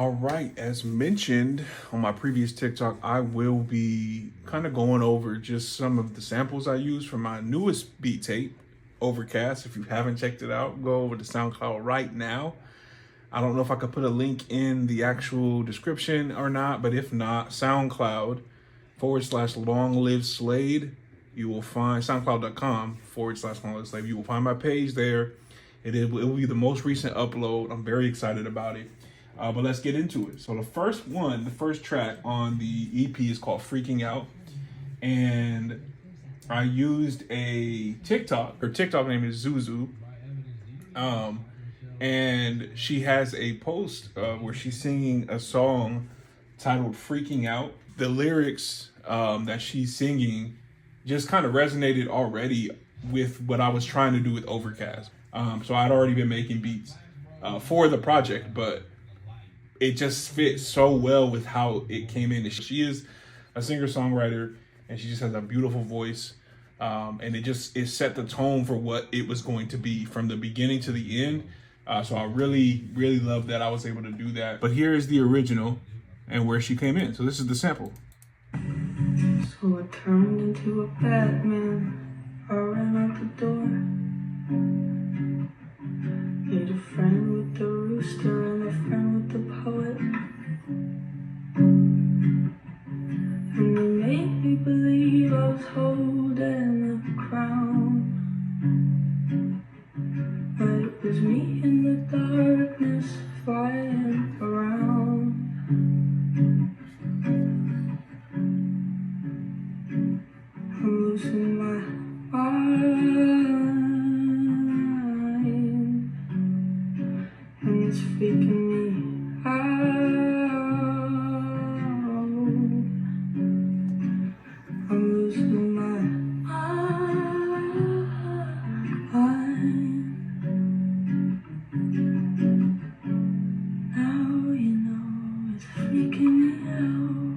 All right, as mentioned on my previous TikTok, I will be kind of going over just some of the samples I use for my newest beat tape, Overcast. If you haven't checked it out, go over to Soundcloud right now. I don't know if I could put a link in the actual description or not, but if not, SoundCloud/Long Live Slade. You will find SoundCloud.com/Long Live Slade. You will find my page there. It will be the most recent upload. I'm very excited about it. But let's get into it. So the first track on the EP is called Freaking Out. And I used a TikTok. Her TikTok name is Zuzu. And she has a post where she's singing a song titled Freaking Out. The lyrics that she's singing just kind of resonated already with what I was trying to do with Overcast. So I'd already been making beats for the project, but it just fits so well with how it came in. She is a singer-songwriter, and she just has a beautiful voice. And it set the tone for what it was going to be from the beginning to the end. So I really, really love that I was able to do that. But here is the original and where she came in. So this is the sample. So I turned into a Batman. I ran out the door. Made a friend with the rooster and a friend with the poet. And they made me believe I was holding a crown. But it was me in the darkness flying around. I'm losing my mind, and it's freaking me out. I'm losing my mind. Now you know it's freaking me out.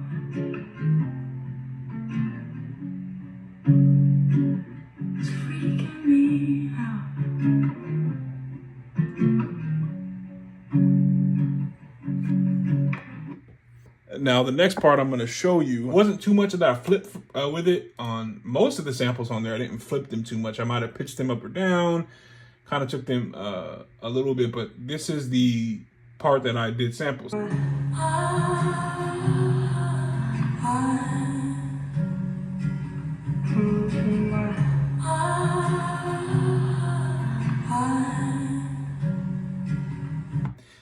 It's freaking me out. Now, the next part I'm going to show you wasn't too much that I flipped with it. On most of the samples on there, I didn't flip them too much. I might have pitched them up or down, kind of took them a little bit, but this is the part that I did samples.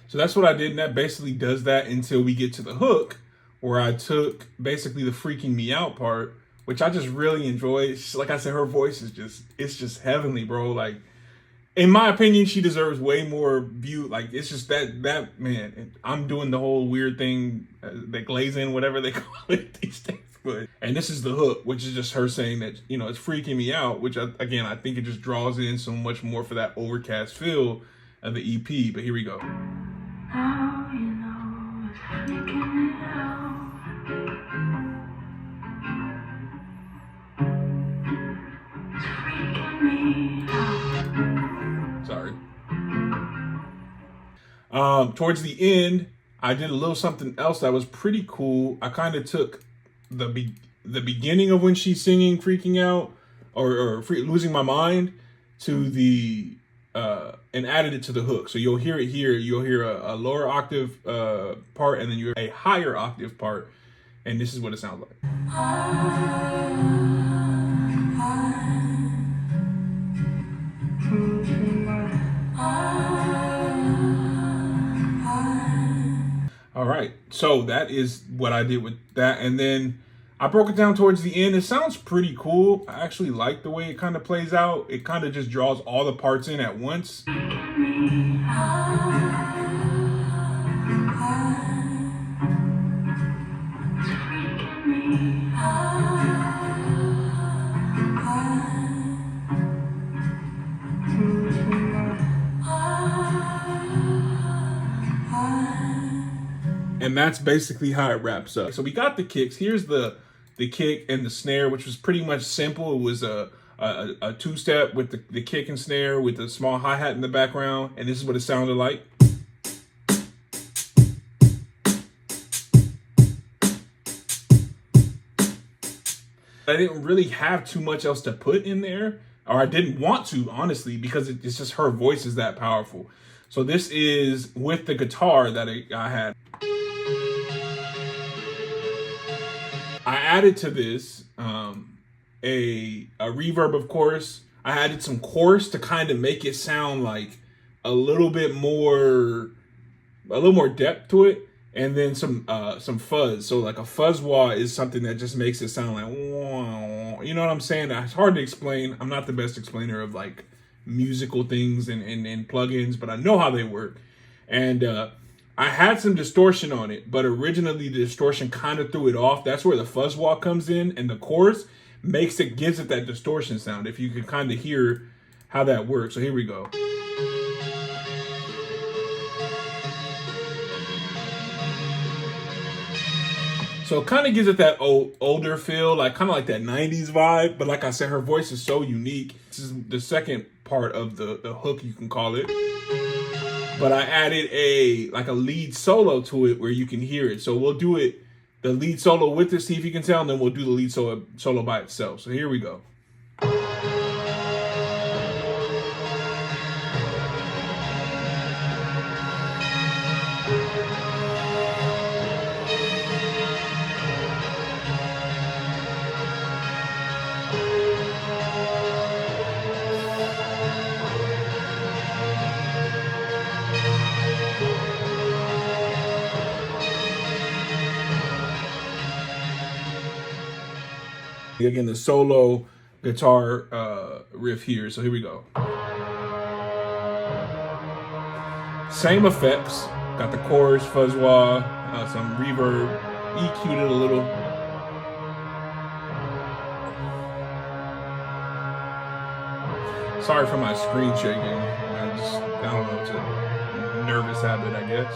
So that's what I did, and that basically does that until we get to the hook, where I took basically the freaking me out part, which I just really enjoy. Like I said, her voice is it's just heavenly, bro. Like, in my opinion, she deserves way more view. Like, it's just that man, I'm doing the whole weird thing, the glazing, whatever they call it these days. But, and this is the hook, which is just her saying that, you know, it's freaking me out, which I think it just draws in so much more for that Overcast feel of the EP. But here we go. Now you know it's freaking me out. It's freaking me out. Sorry. Towards the end, I did a little something else that was pretty cool. I kind of took the beginning of when she's singing "Freaking Out" or "Losing My Mind" to the and added it to the hook. So you'll hear it here. You'll hear a lower octave part, and then you hear a higher octave part, and this is what it sounds like. All right, so that is what I did with that, and then I broke it down towards the end. It sounds pretty cool. I actually like the way it kind of plays out. It kind of just draws all the parts in at once. And that's basically how it wraps up. So we got the kicks. Here's the kick and the snare, which was pretty much simple. It was a two-step with the kick and snare with a small hi-hat in the background. And this is what it sounded like. I didn't really have too much else to put in there, or I didn't want to, honestly, because it's just her voice is that powerful. So this is with the guitar that I had. I added to this a reverb, of course. I added some chorus to kind of make it sound like a little more depth to it, and then some fuzz. So like a fuzz wah is something that just makes it sound like, you know what I'm saying? It's hard to explain. I'm not the best explainer of like musical things and plugins, but I know how they work. And I had some distortion on it, but originally the distortion kind of threw it off. That's where the fuzz wah comes in, and the chorus gives it that distortion sound. If you can kind of hear how that works. So here we go. So it kind of gives it that older feel, like kind of like that 90s vibe. But like I said, her voice is so unique. This is the second part of the hook, you can call it. But I added a lead solo to it where you can hear it. So we'll do it, the lead solo with it, see if you can tell, and then we'll do the lead solo by itself. So here we go. Again, the solo guitar riff here. So here we go. Same effects. Got the chorus, fuzz wah, some reverb, EQ'd it a little. Sorry for my screen shaking. I don't know, it's a nervous habit, I guess.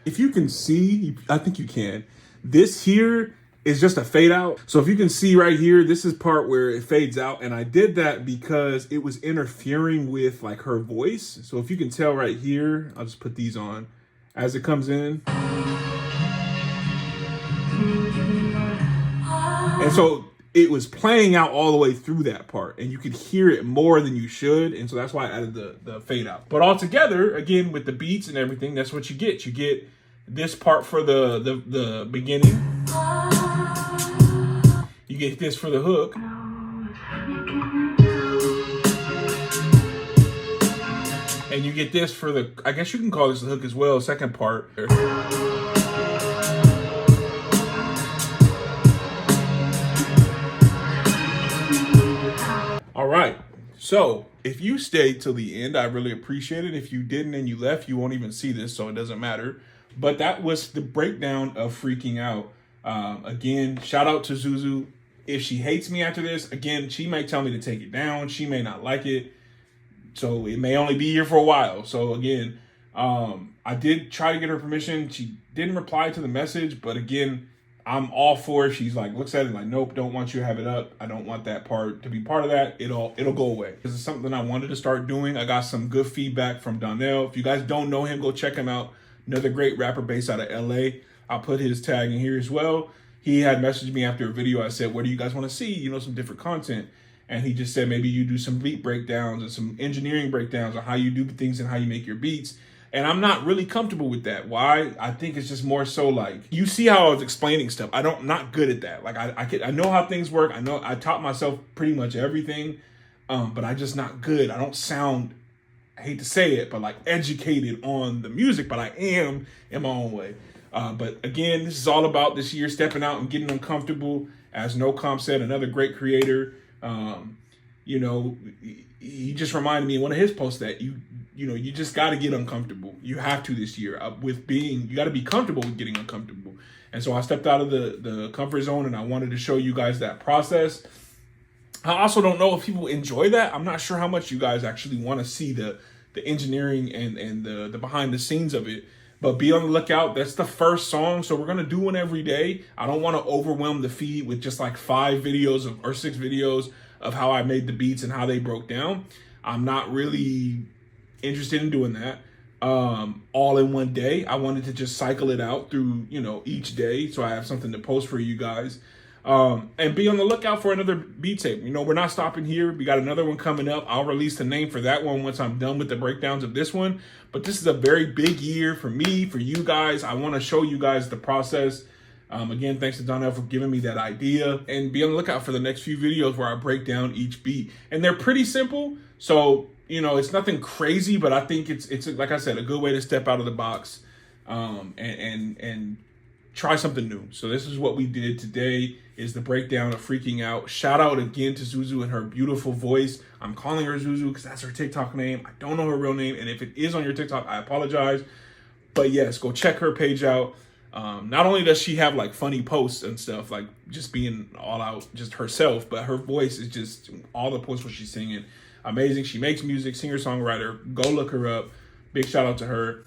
If you can see, I think you can, this here is just a fade out. So if you can see right here, this is part where it fades out. And I did that because it was interfering with like her voice. So if you can tell right here, I'll just put these on as it comes in. And so it was playing out all the way through that part, and you could hear it more than you should. And so that's why I added the fade out. But all together, again, with the beats and everything, that's what you get. You get this part for the beginning. You get this for the hook. And you get this for the, I guess you can call this the hook as well, second part. All right, so if you stayed till the end, I really appreciate it. If you didn't and you left, you won't even see this, so it doesn't matter. But that was the breakdown of Freaking Out. Again, shout out to Zuzu. If she hates me after this, again, she may tell me to take it down. She may not like it. So it may only be here for a while. So again, I did try to get her permission. She didn't reply to the message, but again, I'm all for it. She's like, looks at it like, nope, don't want you to have it up. I don't want that part to be part of that. It'll go away. This is something I wanted to start doing. I got some good feedback from DONNEL. If you guys don't know him, go check him out. Another great rapper based out of LA. I'll put his tag in here as well. He had messaged me after a video. I said, what do you guys want to see? You know, some different content. And he just said, maybe you do some beat breakdowns and some engineering breakdowns on how you do things and how you make your beats. And I'm not really comfortable with that. Why? I think it's just more so like, you see how I was explaining stuff. I'm not good at that. Like I know how things work. I know I taught myself pretty much everything, but I just not good. I don't sound, I hate to say it, but like educated on the music, but I am in my own way. But again, this is all about this year stepping out and getting uncomfortable. As No Comp said, another great creator. You know, he just reminded me in one of his posts that you just got to get uncomfortable. You have to this year you got to be comfortable with getting uncomfortable. And so I stepped out of the comfort zone, and I wanted to show you guys that process. I also don't know if people enjoy that. I'm not sure how much you guys actually want to see the engineering and the behind the scenes of it. But be on the lookout. That's the first song, so we're going to do one every day. I don't want to overwhelm the feed with just like 5 videos or 6 videos of how I made the beats and how they broke down. I'm not really interested in doing that. all in one day. I wanted to just cycle it out through, each day, so I have something to post for you guys. And be on the lookout for another beat tape. We're not stopping here. We got another one coming up. I'll release the name for that one once I'm done with the breakdowns of this one. But this is a very big year for me, for you guys. I want to show you guys the process. Again, thanks to DONNEL for giving me that idea. And be on the lookout for the next few videos where I break down each beat. And they're pretty simple. So, it's nothing crazy, but I think it's like I said, a good way to step out of the box and try something new. So this is what we did today, is the breakdown of Freaking Out. Shout out again to Zuzu and her beautiful voice. I'm calling her Zuzu because that's her TikTok name. I don't know her real name. And if it is on your TikTok, I apologize. But yes, go check her page out. Not only does she have like funny posts and stuff, like just being all out, just herself, but her voice is just, all the posts where she's singing, amazing. She makes music, singer-songwriter. Go look her up. Big shout out to her.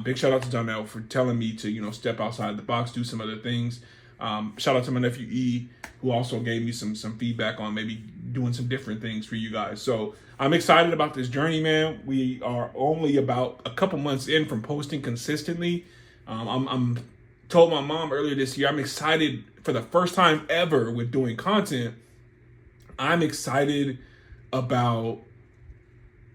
Big shout out to DONNEL for telling me to, step outside the box, do some other things. Shout out to my nephew E, who also gave me some feedback on maybe doing some different things for you guys. So I'm excited about this journey, man. We are only about a couple months in from posting consistently. I'm told my mom earlier this year, I'm excited for the first time ever with doing content. I'm excited about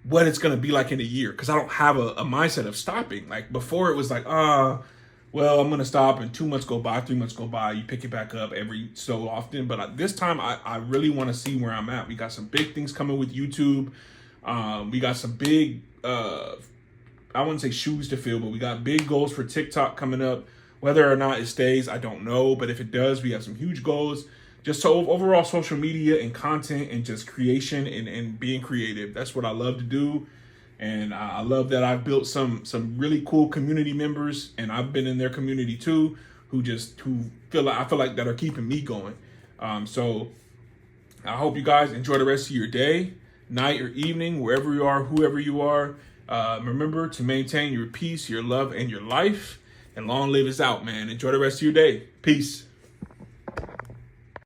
what it's going to be like in a year, because I don't have a mindset of stopping. Like before, it was like, well, I'm going to stop, and 2 months go by, 3 months go by, you pick it back up every so often. But this time I really want to see where I'm at. We got some big things coming with YouTube. We got some big, I wouldn't say shoes to fill, but we got big goals for TikTok coming up. Whether or not it stays, I don't know. But if it does, we have some huge goals. Just so overall social media and content and just creation and being creative. That's what I love to do. And I love that I've built some really cool community members, and I've been in their community too, who feel like that are keeping me going. So I hope you guys enjoy the rest of your day, night, or evening, wherever you are, whoever you are. Remember to maintain your peace, your love, and your life. And long live is out, man. Enjoy the rest of your day. Peace.